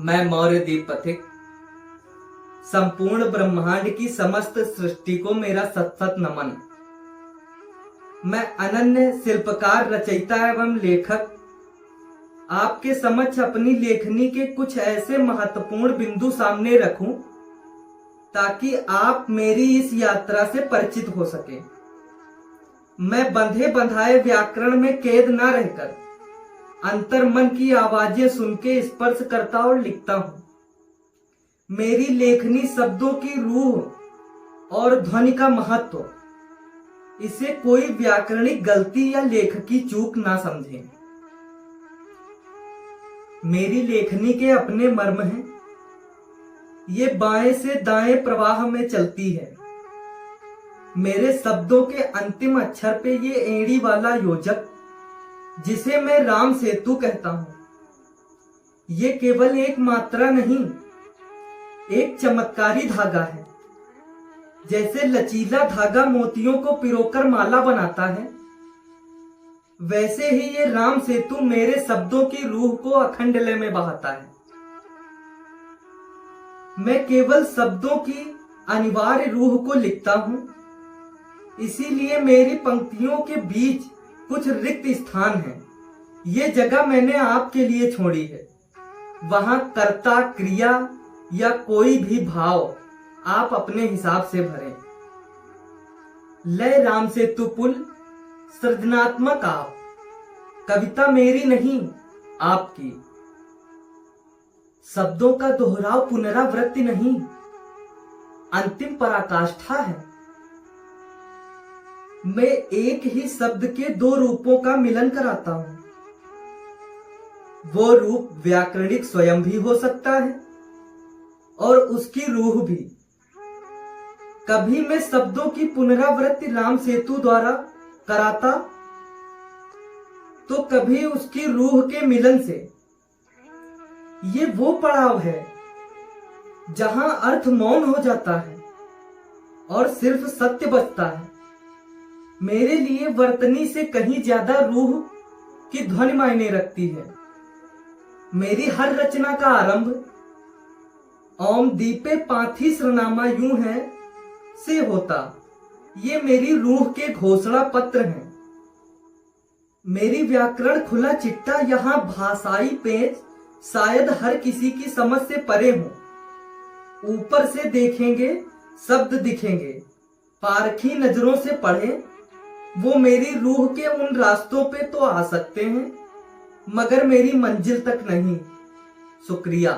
मैं मौर्य दीप पथिक संपूर्ण ब्रह्मांड की समस्त सृष्टि को मेरा सत सत नमन। मैं अनन्य शिल्पकार रचयिता एवं लेखक आपके समक्ष अपनी लेखनी के कुछ ऐसे महत्वपूर्ण बिंदु सामने रखूं ताकि आप मेरी इस यात्रा से परिचित हो सके। मैं बंधे बंधाए व्याकरण में कैद न रहकर अंतर मन की आवाजें सुन के स्पर्श करता और लिखता हूं। मेरी लेखनी शब्दों की रूह और ध्वनि का महत्व, इसे कोई व्याकरणिक गलती या लेख की चूक ना समझें। मेरी लेखनी के अपने मर्म हैं, ये बाएं से दाएं प्रवाह में चलती है। मेरे शब्दों के अंतिम अक्षर पे ये एड़ी वाला योजक, जिसे मैं राम सेतु कहता हूं, ये केवल एक मात्रा नहीं, एक चमत्कारी धागा है। जैसे लचीला धागा मोतियों को पिरोकर माला बनाता है, वैसे ही ये राम सेतु मेरे शब्दों की रूह को अखंड लय में बहाता है। मैं केवल शब्दों की अनिवार्य रूह को लिखता हूं, इसीलिए मेरी पंक्तियों के बीच कुछ रिक्त स्थान है। ये जगह मैंने आपके लिए छोड़ी है। वहां कर्ता, क्रिया या कोई भी भाव आप अपने हिसाब से भरें। लय राम सेतु पुल, सृजनात्मक आप, कविता मेरी नहीं आपकी। शब्दों का दोहराव पुनरावृत्ति नहीं, अंतिम पराकाष्ठा है। मैं एक ही शब्द के दो रूपों का मिलन कराता हूं। वो रूप व्याकरणिक स्वयं भी हो सकता है और उसकी रूह भी। कभी मैं शब्दों की पुनरावृत्ति राम सेतु द्वारा कराता, तो कभी उसकी रूह के मिलन से। ये वो पड़ाव है जहां अर्थ मौन हो जाता है और सिर्फ सत्य बचता है। मेरे लिए वर्तनी से कहीं ज्यादा रूह की ध्वनि मायने रखती है। मेरी हर रचना का आरंभ ओम दीपे पाथी सरनामा यूं है से होता। ये मेरी रूह के घोषणा पत्र हैं। मेरी व्याकरण खुला चिट्टा, यहाँ भाषाई पेच शायद हर किसी की समझ से परे हो। ऊपर से देखेंगे शब्द दिखेंगे, पारखी नजरों से पढ़े, वो मेरी रूह के उन रास्तों पे तो आ सकते हैं, मगर मेरी मंजिल तक नहीं। शुक्रिया।